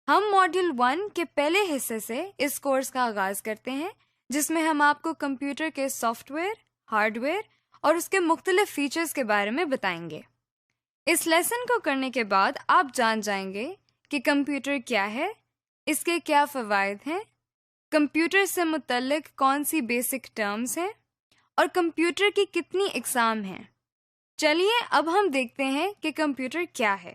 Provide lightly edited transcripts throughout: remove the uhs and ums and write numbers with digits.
ہم ماڈیول 1 کے پہلے حصے سے اس کورس کا آغاز کرتے ہیں، جس میں ہم آپ کو کمپیوٹر کے سافٹ ویئر، ہارڈ ویئر اور اس کے مختلف فیچرز کے بارے میں بتائیں گے۔ اس لیسن کو کرنے کے بعد آپ جان جائیں گے کہ کمپیوٹر کیا ہے، اس کے کیا فوائد ہیں، کمپیوٹر سے متعلق کون سی بیسک ٹرمز ہیں اور کمپیوٹر کی کتنی اقسام ہیں۔ چلیے اب ہم دیکھتے ہیں کہ کمپیوٹر کیا ہے۔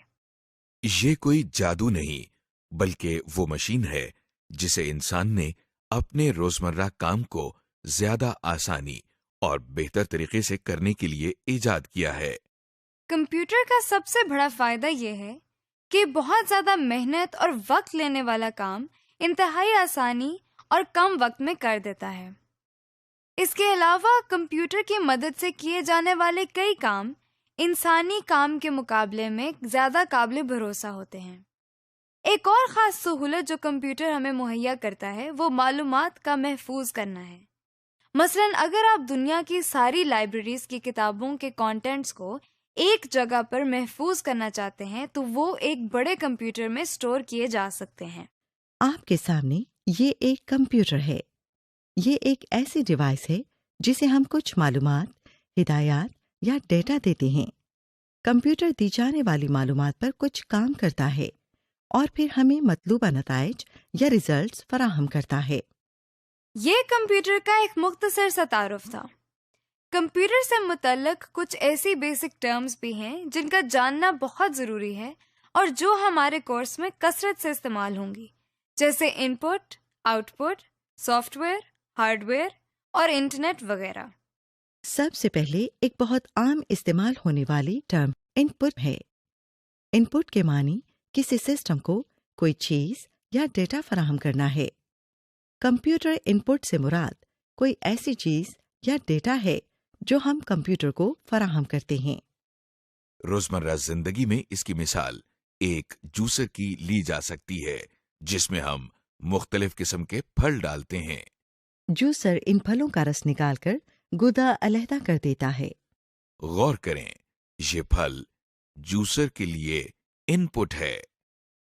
یہ کوئی جادو نہیں، بلکہ وہ مشین ہے جسے انسان نے اپنے روزمرہ کام کو زیادہ آسانی اور بہتر طریقے سے کرنے کے لیے ایجاد کیا ہے۔ کمپیوٹر کا سب سے بڑا فائدہ یہ ہے کہ بہت زیادہ محنت اور وقت لینے والا کام انتہائی آسانی اور کم وقت میں کر دیتا ہے۔ اس کے علاوہ کمپیوٹر کی مدد سے کیے جانے والے کئی کام انسانی کام کے مقابلے میں زیادہ قابل بھروسہ ہوتے ہیں۔ ایک اور خاص سہولت جو کمپیوٹر ہمیں مہیا کرتا ہے وہ معلومات کا محفوظ کرنا ہے۔ مثلاً اگر آپ دنیا کی ساری لائبریریز کی کتابوں کے کانٹینٹس کو ایک جگہ پر محفوظ کرنا چاہتے ہیں تو وہ ایک بڑے کمپیوٹر میں سٹور کیے جا سکتے ہیں۔ آپ کے سامنے یہ ایک کمپیوٹر ہے۔ یہ ایک ایسی ڈیوائس ہے جسے ہم کچھ معلومات، ہدایات یا ڈیٹا دیتے ہیں۔ کمپیوٹر دی جانے والی معلومات پر کچھ کام کرتا ہے اور پھر ہمیں مطلوبہ نتائج یا ریزلٹس فراہم کرتا ہے۔ یہ کمپیوٹر کا ایک مختصر سا تعارف تھا۔ کمپیوٹر سے متعلق کچھ ایسی بیسک ٹرمز بھی ہیں جن کا جاننا بہت ضروری ہے اور جو ہمارے کورس میں کثرت سے استعمال ہوں گی، جیسے input, output, software, hardware اور انٹرنیٹ وغیرہ۔ سب سے پہلے ایک بہت عام استعمال ہونے والی ٹرم ان پٹ ہے۔ ان پٹ کے معنی کسی سسٹم کو کوئی چیز یا ڈیٹا فراہم کرنا ہے۔ کمپیوٹر ان پٹ سے مراد کوئی ایسی چیز یا ڈیٹا ہے جو ہم کمپیوٹر کو فراہم کرتے ہیں۔ روزمرہ زندگی میں اس کی مثال ایک جوسر کی لی جا سکتی ہے جس میں ہم مختلف قسم کے پھل ڈالتے ہیں۔ جوسر ان پھلوں کا رس نکال کر گودا علیحدہ کر دیتا ہے۔ غور کریں، یہ پھل جوسر کے لیے ان پٹ ہے۔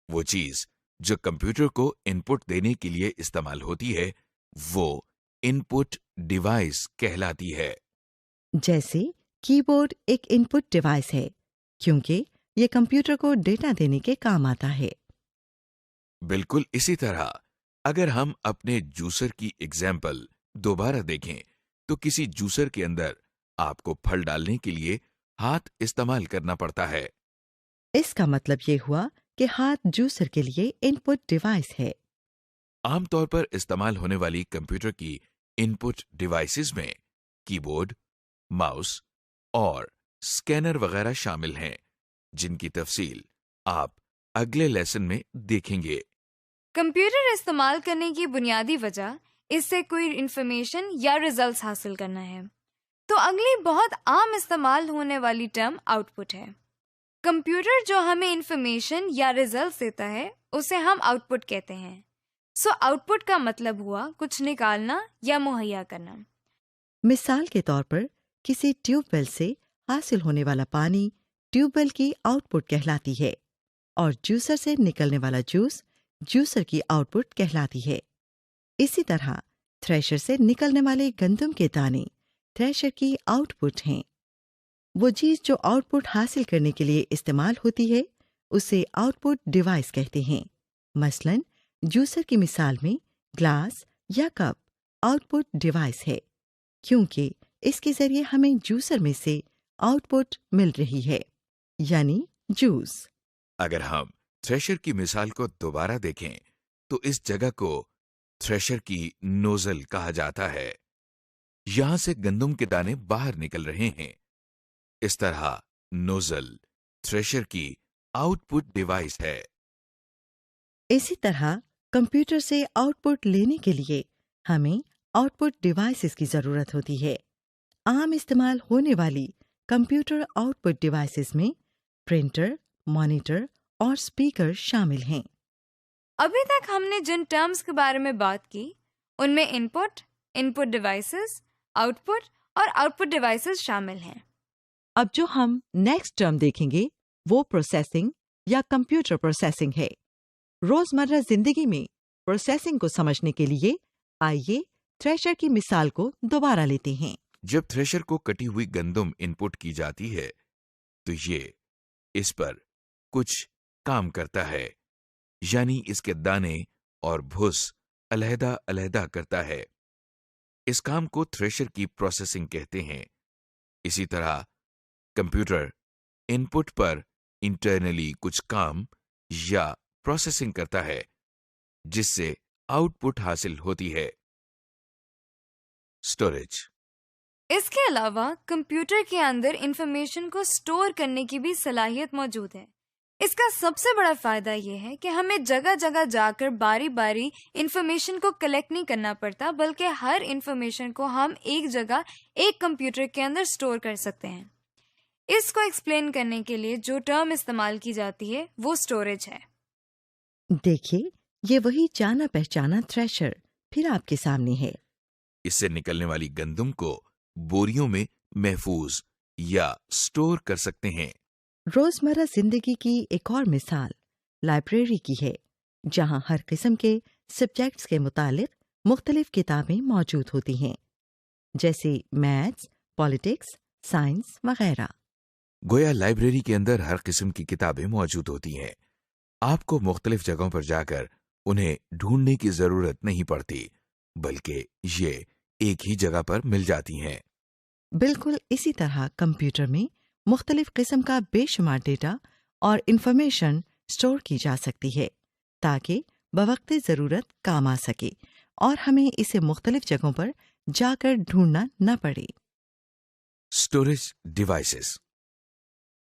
وہ چیز جو کمپیوٹر کو ان پٹ دینے کے لیے استعمال ہوتی ہے وہ ان پٹ ڈیوائس کہلاتی ہے۔ جیسے کی بورڈ ایک ان پٹ ڈیوائس ہے کیونکہ یہ کمپیوٹر کو ڈیٹا دینے کے کام آتا ہے۔ بالکل اسی طرح اگر ہم اپنے جوسر کی ایگزامپل دوبارہ دیکھیں تو کسی جوسر کے اندر آپ کو پھل ڈالنے کے لیے ہاتھ استعمال کرنا پڑتا ہے۔ اس کا مطلب یہ ہوا کہ ہاتھ جوسر کے لیے ان پٹ ڈیوائس ہے۔ عام طور پر استعمال ہونے والی کمپیوٹر کی ان پٹ ڈیوائسز میں کی بورڈ، ماؤس اور اسکینر وغیرہ شامل ہیں، جن کی تفصیل آپ اگلے لیسن میں دیکھیں گے۔ کمپیوٹر استعمال کرنے کی بنیادی وجہ اس سے کوئی انفارمیشن یا ریزلٹس حاصل کرنا ہے، تو اگلی بہت عام استعمال ہونے والی ٹرم آؤٹ پٹ ہے۔ کمپیوٹر جو ہمیں انفارمیشن یا ریزلٹس دیتا ہے اسے ہم آؤٹ پٹ کہتے ہیں۔ سو آؤٹ پٹ کا مطلب ہوا کچھ نکالنا یا مہیا کرنا۔ مثال کے طور پر کسی ٹیوب ویل سے حاصل ہونے والا پانی ٹیوب ویل کی آؤٹ پٹ کہلاتی ہے اور جوسر سے نکلنے والا جوس جوسر کی آؤٹ پٹ کہلاتی ہے۔ اسی طرح تھریشر سے نکلنے والے گندم کے دانے تھریشر کی آؤٹ پٹ ہیں۔ وہ چیز جو آؤٹ پٹ حاصل کرنے کے لیے استعمال ہوتی ہے اسے آؤٹ پٹ ڈیوائس کہتے ہیں۔ مثلاً جوسر کی مثال میں گلاس یا کپ آؤٹ پٹ ڈیوائس ہے کیونکہ اس کے ذریعے ہمیں جوسر میں سے آؤٹ پٹ مل رہی ہے، یعنی جوس۔ اگر ہم تھریشر کی مثال کو دوبارہ دیکھیں تو اس جگہ کو تھریشر کی نوزل کہا جاتا ہے۔ یہاں سے گندم کے دانے باہر نکل رہے ہیں۔ اس طرح نوزل تھریشر کی آؤٹ پٹ ڈیوائس ہے۔ اسی طرح کمپیوٹر سے آؤٹ پٹ لینے کے لیے ہمیں آؤٹ پٹ ڈیوائسز کی ضرورت ہوتی ہے۔ عام استعمال ہونے والی کمپیوٹر آؤٹ پٹ ڈیوائسز میں پرنٹر، مانیٹر اور اسپیکر شامل ہیں۔ ابھی تک ہم نے جن ٹرمز کے بارے میں بات کی ان میں ان پٹ ڈیوائسز، آؤٹ پٹ اور آؤٹ پٹ ڈیوائسز شامل ہیں۔ اب جو ہم نیکسٹ ٹرم دیکھیں گے وہ پروسیسنگ یا کمپیوٹر پروسیسنگ ہے۔ روزمرہ زندگی میں پروسیسنگ کو سمجھنے کے لیے آئیے تھریشر کی مثال کو دوبارہ لیتے ہیں۔ جب تھریشر کو کٹی ہوئی گندم ان پٹ کی جاتی ہے تو یہ اس پر کچھ کام کرتا ہے، یعنی اس کے دانے اور بھس علیحدہ علیحدہ کرتا ہے۔ اس کام کو تھریشر کی پروسیسنگ کہتے ہیں۔ اسی طرح کمپیوٹر ان پٹ پر انٹرنلی کچھ کام یا پروسیسنگ کرتا ہے جس سے آؤٹ پٹ حاصل ہوتی ہے۔ اسٹوریج۔ اس کے علاوہ کمپیوٹر کے اندر انفارمیشن کو سٹور کرنے کی بھی صلاحیت موجود ہے۔ اس کا سب سے بڑا فائدہ یہ ہے کہ ہمیں جگہ جگہ جا کر باری باری انفارمیشن کو کلیکٹ نہیں کرنا پڑتا، بلکہ ہر انفارمیشن کو ہم ایک جگہ ایک کمپیوٹر کے اندر سٹور کر سکتے ہیں۔ اس کو ایکسپلین کرنے کے لیے جو ٹرم استعمال کی جاتی ہے وہ سٹوریج ہے۔ دیکھیے، یہ وہی جانا پہچانا تھریشر پھر آپ کے سامنے ہے۔ اس سے نکلنے والی گندم کو بوریوں میں محفوظ یا سٹور کر سکتے ہیں۔ روزمرہ زندگی کی ایک اور مثال لائبریری کی ہے، جہاں ہر قسم کے سبجیکٹس کے متعلق مختلف کتابیں موجود ہوتی ہیں، جیسے میتھس، پالیٹکس، سائنس وغیرہ۔ گویا لائبریری کے اندر ہر قسم کی کتابیں موجود ہوتی ہیں۔ آپ کو مختلف جگہوں پر جا کر انہیں ڈھونڈنے کی ضرورت نہیں پڑتی، بلکہ یہ ایک ہی جگہ پر مل جاتی ہیں۔ بالکل اسی طرح کمپیوٹر میں مختلف قسم کا بے شمار ڈیٹا اور انفارمیشن سٹور کی جا سکتی ہے تاکہ بوقت ضرورت کام آ سکے اور ہمیں اسے مختلف جگہوں پر جا کر ڈھونڈنا نہ پڑے۔ Storage devices.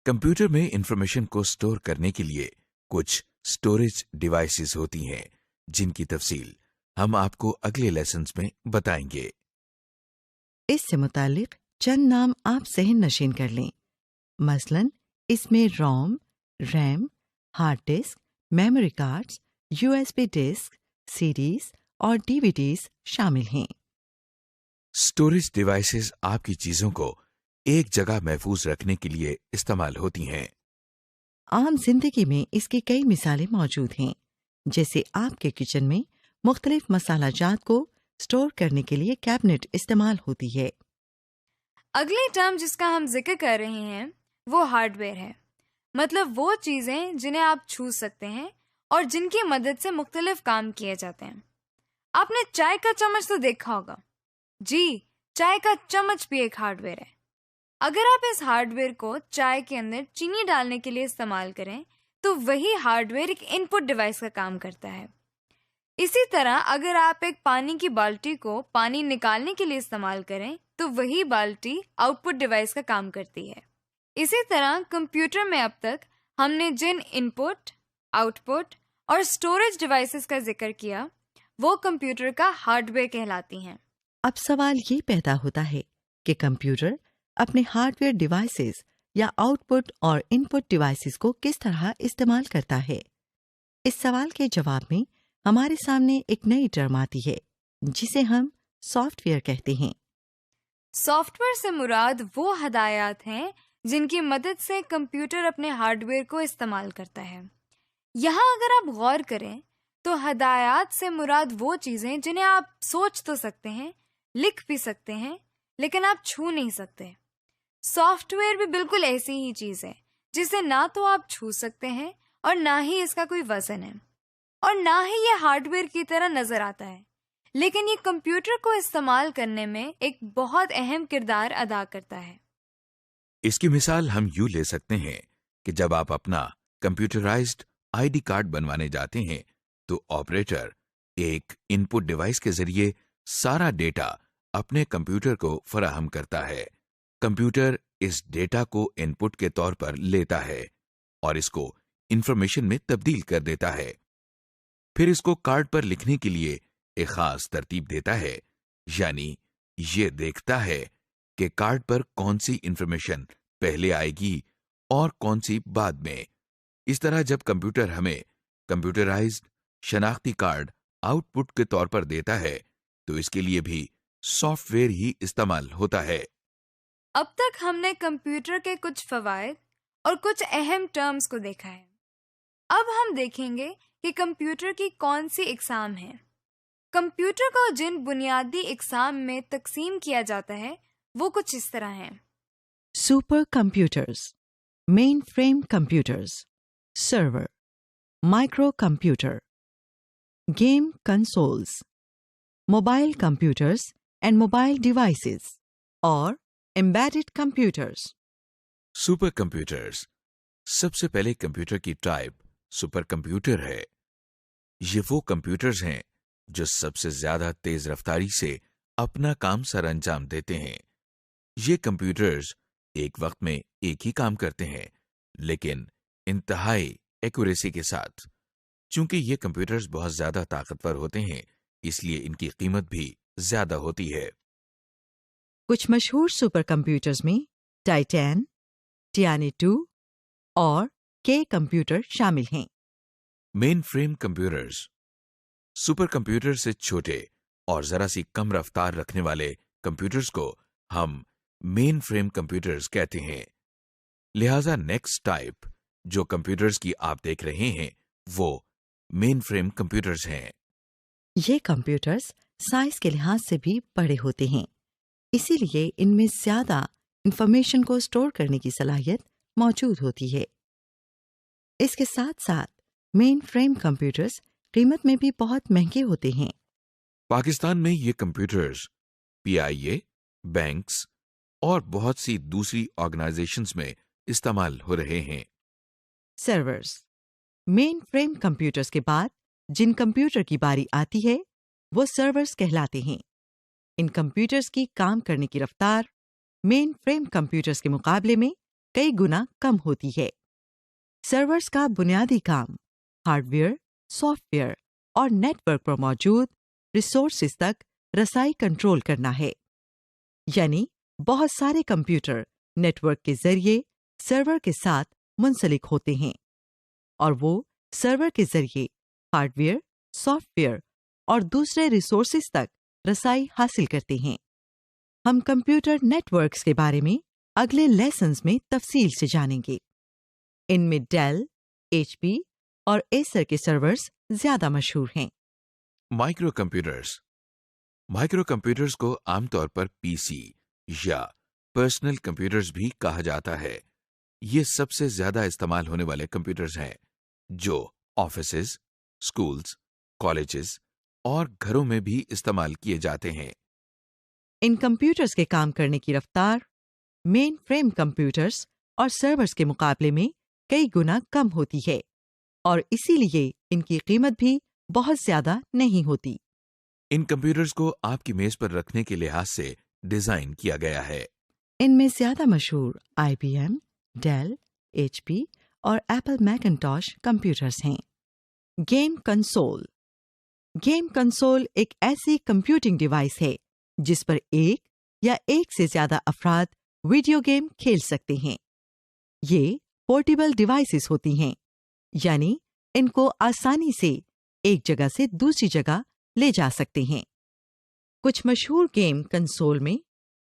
کمپیوٹر میں انفارمیشن کو سٹور کرنے کے لیے کچھ اسٹوریج ڈیوائسز ہوتی ہیں جن کی تفصیل ہم آپ کو اگلے لیسنز میں بتائیں گے۔ اس سے متعلق چند نام آپ ذہن نشین کر لیں۔ مثلاً اس میں ROM, RAM, hard disk, memory cards, U S B disk, CDs اور ڈی وی ڈیز شامل ہیں۔ اسٹوریج ڈیوائسز آپ کی چیزوں کو ایک جگہ محفوظ رکھنے کے لیے استعمال ہوتی ہیں۔ عام زندگی میں اس کی کئی مثالیں موجود ہیں، جیسے آپ کے کچن میں مختلف مسالہ جات کو سٹور کرنے کے لیے کیبنٹ استعمال ہوتی ہے۔ اگلی ٹرم جس کا ہم ذکر کر رہے ہیں وہ ہارڈ ویئر ہے، مطلب وہ چیزیں جنہیں آپ چھو سکتے ہیں اور جن کی مدد سے مختلف کام کیے جاتے ہیں۔ آپ نے چائے کا چمچ تو دیکھا ہوگا، جی چائے کا چمچ بھی ایک ہارڈ ویئر ہے۔ اگر آپ اس ہارڈ ویئر کو چائے کے اندر چینی ڈالنے کے لیے استعمال کریں تو وہی ہارڈ ویئر ایک ان پٹ ڈیوائس کا کام کرتا ہے۔ اسی طرح اگر آپ ایک پانی کی بالٹی کو پانی نکالنے کے لیے استعمال کریں تو وہی بالٹی آؤٹ پٹ ڈیوائس کا کام کرتی ہے۔ اسی طرح کمپیوٹر میں اب تک ہم نے جن ان پٹ، آؤٹ پٹ اور اسٹوریج ڈیوائسز کا ذکر کیا وہ کمپیوٹر کا ہارڈ ویئر کہلاتی ہیں۔ اب سوال یہ پیدا ہوتا ہے کہ کمپیوٹر اپنے ہارڈ ویئر ڈیوائسز یا آؤٹ پٹ اور ان پٹ ڈیوائسز کو کس طرح استعمال کرتا ہے؟ اس سوال کے جواب میں ہمارے سامنے ایک نئی ٹرم آتی ہے جسے ہم سافٹ ویئر کہتے ہیں۔ سافٹ ویئر سے مراد وہ ہدایات ہیں جن کی مدد سے کمپیوٹر اپنے ہارڈ ویئر کو استعمال کرتا ہے۔ یہاں اگر آپ غور کریں تو ہدایات سے مراد وہ چیزیں جنہیں آپ سوچ تو سکتے ہیں، لکھ بھی سکتے ہیں، لیکن آپ چھو نہیں سکتے۔ سافٹ ویئر بھی بالکل ایسی ہی چیز ہے جسے نہ تو آپ چھو سکتے ہیں اور نہ ہی اس کا کوئی وزن ہے، اور نہ ہی یہ ہارڈ ویئر کی طرح نظر آتا ہے، لیکن یہ کمپیوٹر کو استعمال کرنے میں ایک بہت اہم کردار ادا کرتا ہے۔ اس کی مثال ہم یوں لے سکتے ہیں کہ جب آپ اپنا کمپیوٹرائزڈ آئی ڈی کارڈ بنوانے جاتے ہیں تو آپریٹر ایک ان پٹ ڈیوائس کے ذریعے سارا ڈیٹا اپنے کمپیوٹر کو فراہم کرتا ہے۔ کمپیوٹر اس ڈیٹا کو ان پٹ کے طور پر لیتا ہے اور اس کو انفارمیشن میں تبدیل کر دیتا ہے، پھر اس کو کارڈ پر لکھنے کے لیے ایک خاص ترتیب دیتا ہے، یعنی یہ دیکھتا ہے کہ کارڈ پر کون سی انفارمیشن پہلے آئے گی اور کون سی بعد میں۔ اس طرح جب کمپیوٹر ہمیں کمپیوٹرائزڈ شناختی کارڈ آؤٹ پٹ کے طور پر دیتا ہے تو اس کے لیے بھی سافٹ ویئر ہی استعمال ہوتا ہے۔ اب تک ہم نے کمپیوٹر کے کچھ فوائد اور کچھ اہم ٹرمز کو دیکھا ہے۔ اب ہم دیکھیں گے کہ کمپیوٹر کی کون سی اقسام ہیں۔ کمپیوٹر کو جن بنیادی اقسام میں تقسیم کیا جاتا ہے وہ کچھ اس طرح ہیں۔ Super computers, mainframe computers, server, micro computer, game consoles, mobile computers and mobile devices, اور embedded کمپیوٹرز۔ سپر کمپیوٹرز، سب سے پہلے کمپیوٹر کی ٹائپ سپر کمپیوٹر ہے۔ یہ وہ کمپیوٹرز ہیں جو سب سے زیادہ تیز رفتاری سے اپنا کام سر انجام دیتے ہیں۔ یہ کمپیوٹرز ایک وقت میں ایک ہی کام کرتے ہیں، لیکن انتہائی ایکوریسی کے ساتھ۔ چونکہ یہ کمپیوٹرز بہت زیادہ طاقتور ہوتے ہیں، اس لیے ان کی قیمت بھی زیادہ ہوتی ہے۔ کچھ مشہور سپر کمپیوٹرز میں ٹائٹین، ٹیانی 2 اور کے کمپیوٹر شامل ہیں۔ مین فریم کمپیوٹرز، سپر کمپیوٹر سے چھوٹے اور ذرا سی کم رفتار رکھنے والے کمپیوٹرز کو ہم مین فریم کمپیوٹرز کہتے ہیں۔ لہذا نیکسٹ ٹائپ جو کمپیوٹرز کی آپ دیکھ رہے ہیں وہ مین فریم کمپیوٹرز ہیں۔ یہ کمپیوٹرز سائز کے لحاظ سے بھی بڑے ہوتے ہیں، اسی لیے ان میں زیادہ انفارمیشن کو اسٹور کرنے کی صلاحیت موجود ہوتی ہے۔ اس کے ساتھ ساتھ مین فریم کمپیوٹرز قیمت میں بھی بہت مہنگے ہوتے ہیں۔ پاکستان میں یہ کمپیوٹرز PIA، بینکس اور بہت سی دوسری آرگنائزیشنز میں استعمال ہو رہے ہیں۔ سرورز، مین فریم کمپیوٹرز کے بعد جن کمپیوٹر کی باری آتی ہے وہ سرورز کہلاتے ہیں۔ ان کمپیوٹرز کی کام کرنے کی رفتار مین فریم کمپیوٹرز کے مقابلے میں کئی گنا کم ہوتی ہے۔ سرورز کا بنیادی کام ہارڈ ویئر، سافٹ ویئر اور نیٹ ورک پر موجود ریسورسز تک رسائی کنٹرول کرنا ہے، یعنی بہت سارے کمپیوٹر نیٹ ورک کے ذریعے سرور کے ساتھ منسلک ہوتے ہیں، اور وہ سرور کے ذریعے ہارڈ ویئر، سافٹ ویئر اور دوسرے ریسورسز تک رسائی حاصل کرتے ہیں۔ ہم کمپیوٹر نیٹ ورکس کے بارے میں اگلے لیسنز میں تفصیل سے جانیں گے۔ ان میں ڈیل، HP اور ایسر کے سرورز زیادہ مشہور ہیں۔ مائکرو کمپیوٹرز، مائکرو کمپیوٹرز کو عام طور پر PC یا پرسنل کمپیوٹرز بھی کہا جاتا ہے۔ یہ سب سے زیادہ استعمال ہونے والے کمپیوٹرز ہیں جو آفیسز، اسکولز، کالجز اور گھروں میں بھی استعمال کیے جاتے ہیں۔ ان کمپیوٹرز کے کام کرنے کی رفتار مین فریم کمپیوٹرز اور سرورز کے مقابلے میں کئی گنا کم ہوتی ہے، اور اسی لیے ان کی قیمت بھی بہت زیادہ نہیں ہوتی۔ ان کمپیوٹرز کو آپ کی میز پر رکھنے کے لحاظ سے ڈیزائن کیا گیا ہے۔ ان میں زیادہ مشہور IBM، ڈیل، HP اور ایپل میکنٹاش کمپیوٹرز ہیں۔ گیم کنسول، گیم کنسول ایک ایسی کمپیوٹنگ ڈیوائس ہے جس پر ایک یا ایک سے زیادہ افراد ویڈیو گیم کھیل سکتے ہیں۔ یہ پورٹیبل ڈیوائسز ہوتی ہیں، یعنی ان کو آسانی سے ایک جگہ سے دوسری جگہ لے جا سکتے ہیں۔ کچھ مشہور گیم کنسول میں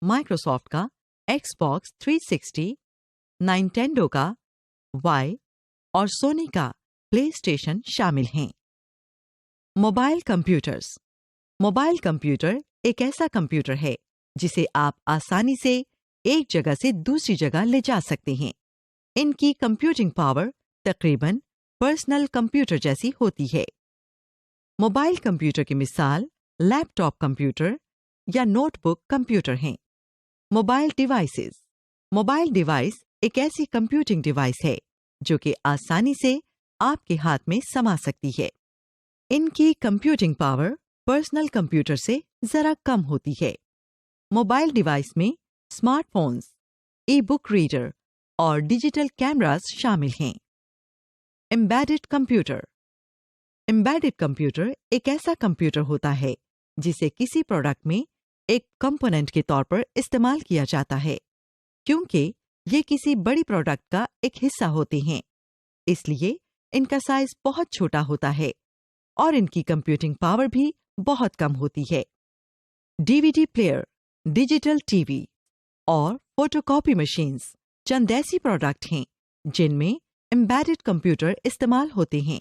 مائکروسافٹ کا Xbox 360، نائنٹینڈو کا وائی اور سونی کا پلے اسٹیشن شامل ہیں۔ موبائل کمپیوٹرز، موبائل کمپیوٹر ایک ایسا کمپیوٹر ہے جسے آپ آسانی سے ایک جگہ سے دوسری جگہ لے جا سکتے ہیں۔ ان کی کمپیوٹنگ پاور تقریباً پرسنل کمپیوٹر جیسی ہوتی ہے۔ موبائل کمپیوٹر کی مثال لیپ ٹاپ کمپیوٹر یا نوٹ بک کمپیوٹر ہیں۔ موبائل ڈیوائسز، موبائل ڈیوائس ایک ایسی کمپیوٹنگ ڈیوائس ہے جو کہ آسانی سے آپ کے ہاتھ میں سما سکتی ہے۔ ان کی کمپیوٹنگ پاور پرسنل کمپیوٹر سے ذرا کم ہوتی ہے۔ موبائل ڈیوائس میں اسمارٹ فونز، ای بک ریڈر اور ڈیجیٹل کیمراز شامل ہیں۔ امبیڈڈ کمپیوٹر، امبیڈڈ کمپیوٹر ایک ایسا کمپیوٹر ہوتا ہے جسے کسی پروڈکٹ میں ایک کمپوننٹ کے طور پر استعمال کیا جاتا ہے۔ کیونکہ یہ کسی بڑی پروڈکٹ کا ایک حصہ ہوتے ہیں، اس لیے ان کا سائز بہت چھوٹا ہوتا ہے اور ان کی کمپیوٹنگ پاور بھی بہت کم ہوتی ہے۔ DVD پلیئر، ڈیجیٹل TV اور فوٹو کاپی مشینز چند ایسی پروڈکٹ ہیں جن میں امبیڈڈ کمپیوٹر استعمال ہوتے ہیں۔